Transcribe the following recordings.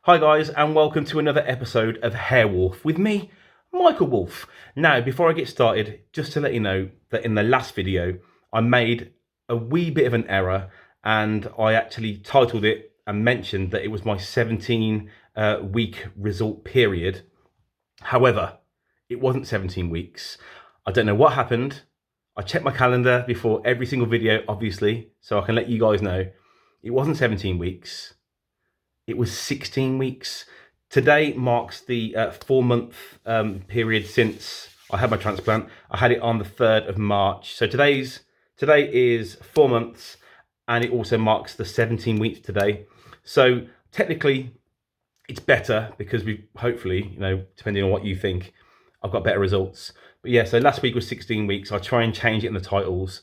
Hi guys, and welcome to another episode of Hair Wolf with me, Michael Wolf. Now, before I get started, just to let you know that in the last video, I made a wee bit of an error and I actually titled it and mentioned that it was my 17 week result period. However, it wasn't 17 weeks. I don't know what happened. I checked my calendar before every single video, obviously, so I can let you guys know it wasn't 17 weeks. It was 16 weeks. Today marks the 4-month period since I had my transplant. I had it on the 3rd of March. So today is 4 months, and it also marks the 17 weeks today. So technically it's better because we hopefully, depending on what you think, I've got better results. But yeah, so last week was 16 weeks. I try and change it in the titles,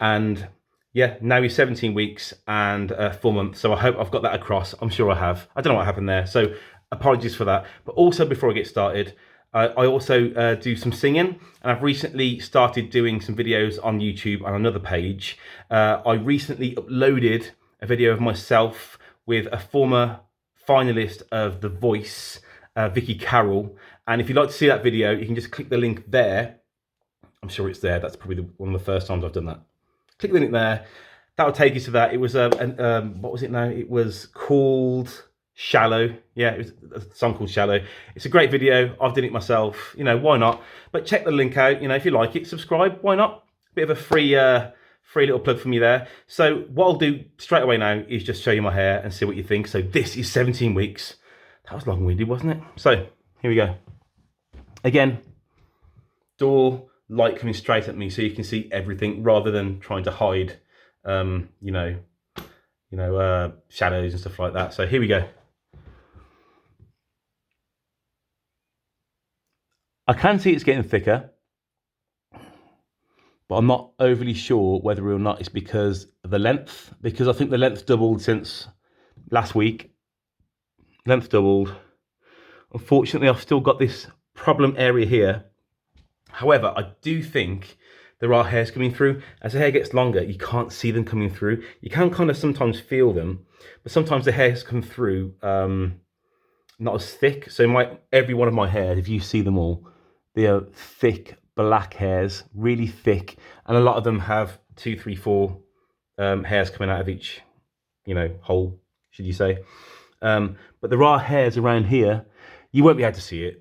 and yeah, now he's 17 weeks and 4 months. So I hope I've got that across. I'm sure I have. I don't know what happened there. So apologies for that. But also, before I get started, I also do some singing. And I've recently started doing some videos on YouTube on another page. I recently uploaded a video of myself with a former finalist of The Voice, Vicky Carroll. And if you'd like to see that video, you can just click the link there. I'm sure it's there. That's probably one of the first times I've done that. Click the link there. That'll take you to that. It was what was it now? It was called Shallow. Yeah, it was a song called Shallow. It's a great video. I've done it myself. Why not? But check the link out. If you like it, subscribe. Why not? Bit of a free little plug for me there. So what I'll do straight away now is just show you my hair and see what you think. So this is 17 weeks. That was long-winded, wasn't it? So here we go. Again, door light coming straight at me so you can see everything rather than trying to hide shadows and stuff like that. So here we go. I can see it's getting thicker, but I'm not overly sure whether or not it's because of the length, because I think the length doubled since last week. Length doubled. Unfortunately, I've still got this problem area here. However, I do think there are hairs coming through. As the hair gets longer, you can't see them coming through. You can kind of sometimes feel them, but sometimes the hairs come through not as thick. So every one of my hairs, if you see them all, they are thick black hairs, really thick, and a lot of them have 2, 3, 4 hairs coming out of each, hole, should you say? But there are hairs around here. You won't be able to see it.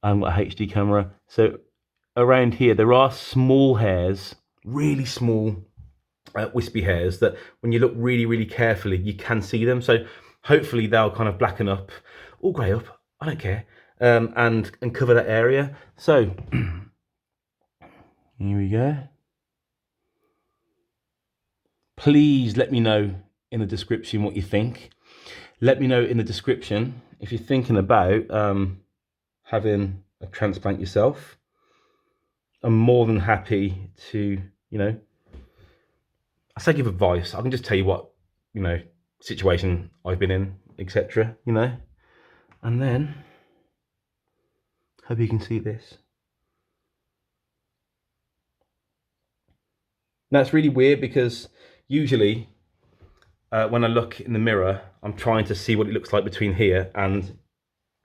I've got a HD camera. So around here, there are small hairs, really small wispy hairs that when you look really, really carefully, you can see them. So hopefully they'll kind of blacken up or grey up, I don't care, and cover that area. So here we go. Please let me know in the description what you think. Let me know in the description if you're thinking about having a transplant yourself. I'm more than happy to, I say give advice. I can just tell you what, situation I've been in, etc. And then, hope you can see this. Now it's really weird because usually when I look in the mirror, I'm trying to see what it looks like between here and,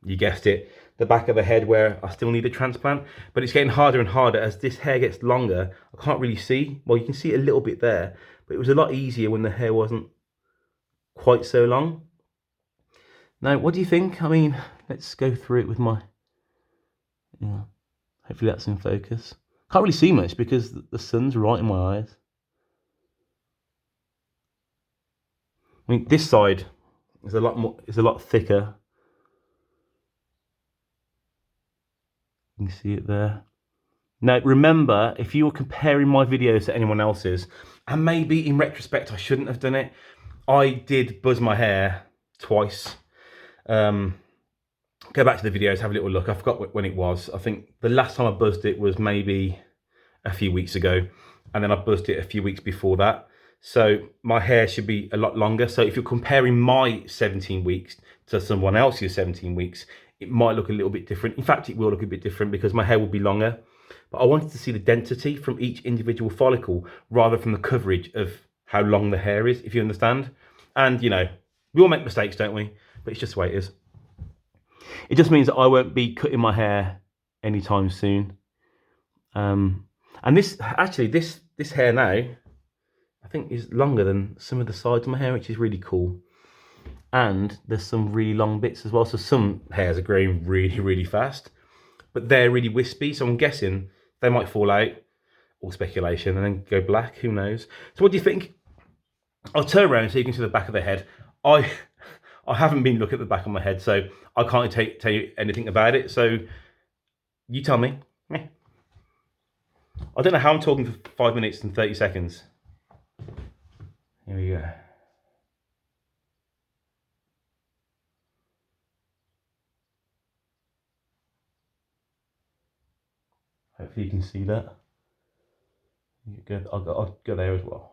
you guessed it, the back of the head where I still need a transplant. But it's getting harder and harder as this hair gets longer. I can't really see. Well, you can see a little bit there, but it was a lot easier when the hair wasn't quite so long. Now, what do you think? I mean, let's go through it with my, hopefully that's in focus. Can't really see much because the sun's right in my eyes. I mean, this side is a lot thicker. You can see it there. Now, remember, if you were comparing my videos to anyone else's, and maybe in retrospect I shouldn't have done it, I did buzz my hair twice. Go back to the videos, have a little look. I forgot when it was. I think the last time I buzzed it was maybe a few weeks ago, and then I buzzed it a few weeks before that. So my hair should be a lot longer. So if you're comparing my 17 weeks to someone else's 17 weeks, it might look a little bit different. In fact, it will look a bit different because my hair will be longer. But I wanted to see the density from each individual follicle rather from the coverage of how long the hair is, if you understand. And, we all make mistakes, don't we? but it's just the way it is. It just means that I won't be cutting my hair anytime soon. And this hair now, I think, is longer than some of the sides of my hair, which is really cool. And there's some really long bits as well. So some hairs are growing really, really fast, but they're really wispy. So I'm guessing they might fall out, all speculation, and then go black. Who knows? So what do you think? I'll turn around so you can see the back of the head. I haven't been looking at the back of my head, so I can't tell you anything about it. So you tell me. I don't know how I'm talking for 5 minutes and 30 seconds. Here we go. Hopefully you can see that. Good. I'll go there as well.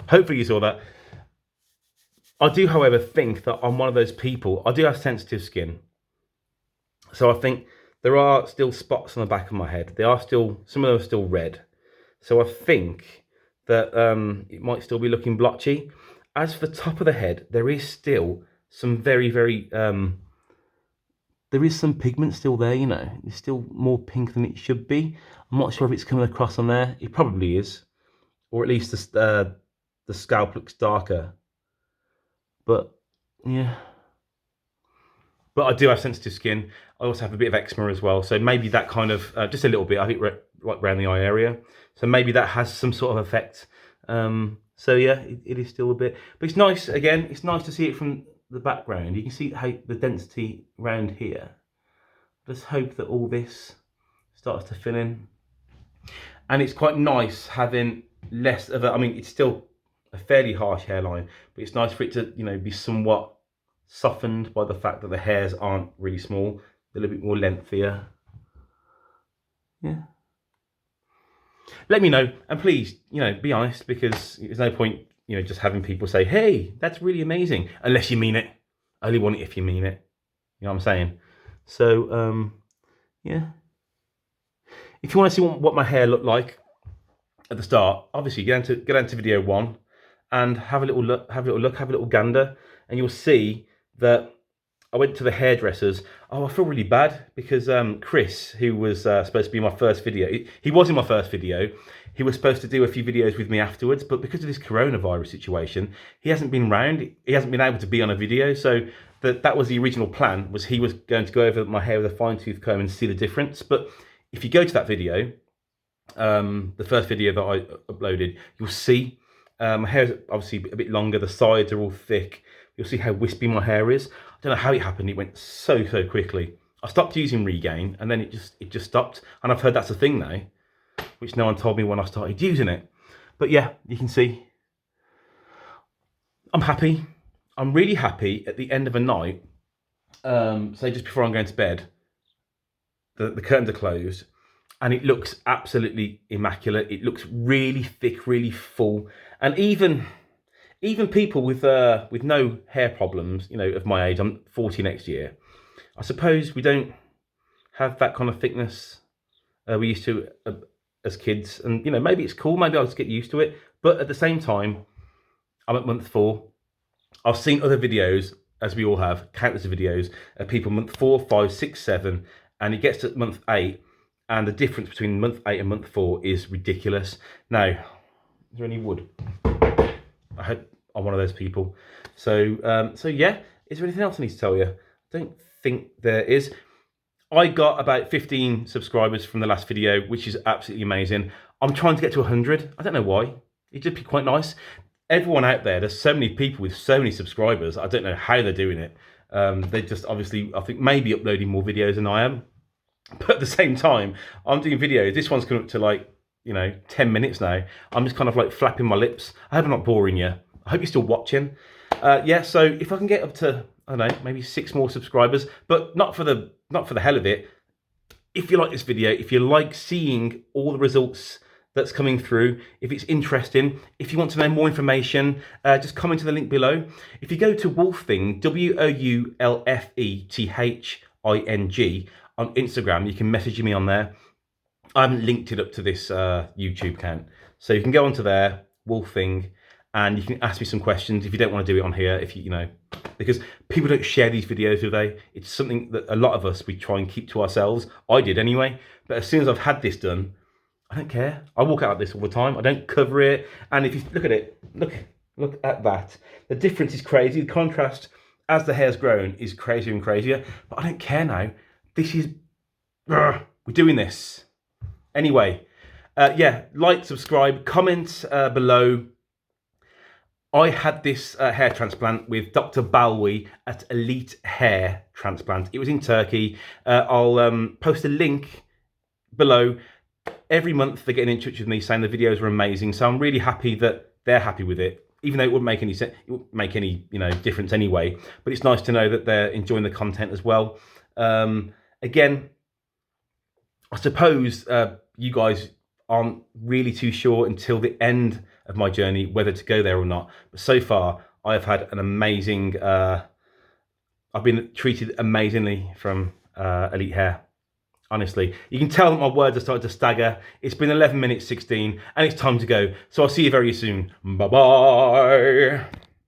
Hopefully you saw that. I do, however, think that I'm one of those people. I do have sensitive skin, so I think there are still spots on the back of my head. They are still, some of them are still red. So I think that it might still be looking blotchy. As for the top of the head, there is still some very, there is some pigment still there, you know. It's still more pink than it should be. I'm not sure if it's coming across on there. It probably is. Or at least the scalp looks darker. But, yeah. But I do have sensitive skin. I also have a bit of eczema as well. So maybe that kind of, just a little bit, I think, right around the eye area. So maybe that has some sort of effect. So yeah, it is still a bit. But it's nice, again, it's nice to see it from the background. You can see how the density around here. Let's hope that all this starts to fill in. And it's quite nice having less of a, I mean, it's still a fairly harsh hairline, but it's nice for it to, you know, be somewhat softened by the fact that the hairs aren't really small, a little bit more lengthier. Yeah. Let me know, and please, you know, be honest, because there's no point, you know, just having people say, hey, that's really amazing, unless you mean it. I only want it if you mean it. You know what I'm saying? So, yeah. If you want to see what my hair looked like at the start, obviously get into video 1 and have a little look, have a little gander, and you'll see that I went to the hairdressers. Oh, I feel really bad because Chris, who was supposed to be my first video, he was in my first video. He was supposed to do a few videos with me afterwards, but because of this coronavirus situation, he hasn't been round. He hasn't been able to be on a video. So that was the original plan, was he was going to go over my hair with a fine tooth comb and see the difference. But if you go to that video, the first video that I uploaded, you'll see my hair is obviously a bit longer. The sides are all thick. You'll see how wispy my hair is. I don't know how it happened. It went so quickly. I stopped using Regain, and then it just stopped. And I've heard that's a thing now, which no one told me when I started using it. But yeah, you can see. I'm happy. I'm really happy at the end of a night, say just before I'm going to bed, the curtains are closed, and it looks absolutely immaculate. It looks really thick, really full, and even people with no hair problems, you know, of my age, I'm 40 next year, I suppose we don't have that kind of thickness we used to as kids. And, you know, maybe it's cool, maybe I'll just get used to it. But at the same time, I'm at month 4. I've seen other videos, as we all have, countless of videos of people month 4, 5, 6, 7, and it gets to month 8, and the difference between month 8 and month 4 is ridiculous. Now, is there any wood? I hope I'm one of those people. So, so yeah, is there anything else I need to tell you? I don't think there is. I got about 15 subscribers from the last video, which is absolutely amazing. I'm trying to get to 100. I don't know why. It'd just be quite nice. Everyone out there, there's so many people with so many subscribers. I don't know how they're doing it. They just obviously, I think, maybe uploading more videos than I am. But at the same time, I'm doing videos. This one's coming up to, like, you know, 10 minutes now. I'm just kind of like flapping my lips. I hope I'm not boring you. I hope you're still watching. Yeah, so if I can get up to, I don't know, maybe 6 more subscribers, but not for the hell of it. If you like this video, if you like seeing all the results that's coming through, if it's interesting, if you want to know more information, just comment to the link below. If you go to Wolfthing, WOULFETHING on Instagram, you can message me on there. I haven't linked it up to this YouTube account. So you can go onto there, Wolfing, and you can ask me some questions if you don't want to do it on here, if you know, because people don't share these videos, do they? It's something that a lot of us, we try and keep to ourselves. I did anyway, but as soon as I've had this done, I don't care. I walk out like this all the time. I don't cover it. And if you look at it, look at that. The difference is crazy. The contrast as the hair's grown is crazier and crazier, but I don't care now. This is, we're doing this. Anyway, yeah, like, subscribe, comment below. I had this hair transplant with Dr. Balwi at Elithair Transplant. It was in Turkey. I'll post a link below. Every month they're getting in touch with me saying the videos are amazing. So I'm really happy that they're happy with it, even though it wouldn't make any sense, it wouldn't make any difference anyway. But it's nice to know that they're enjoying the content as well. Again, I suppose you guys aren't really too sure until the end of my journey whether to go there or not. But so far, I have had an amazing. I've been treated amazingly from Elithair. Honestly, you can tell that my words are starting to stagger. It's been 11 minutes 16, and it's time to go. So I'll see you very soon. Bye bye.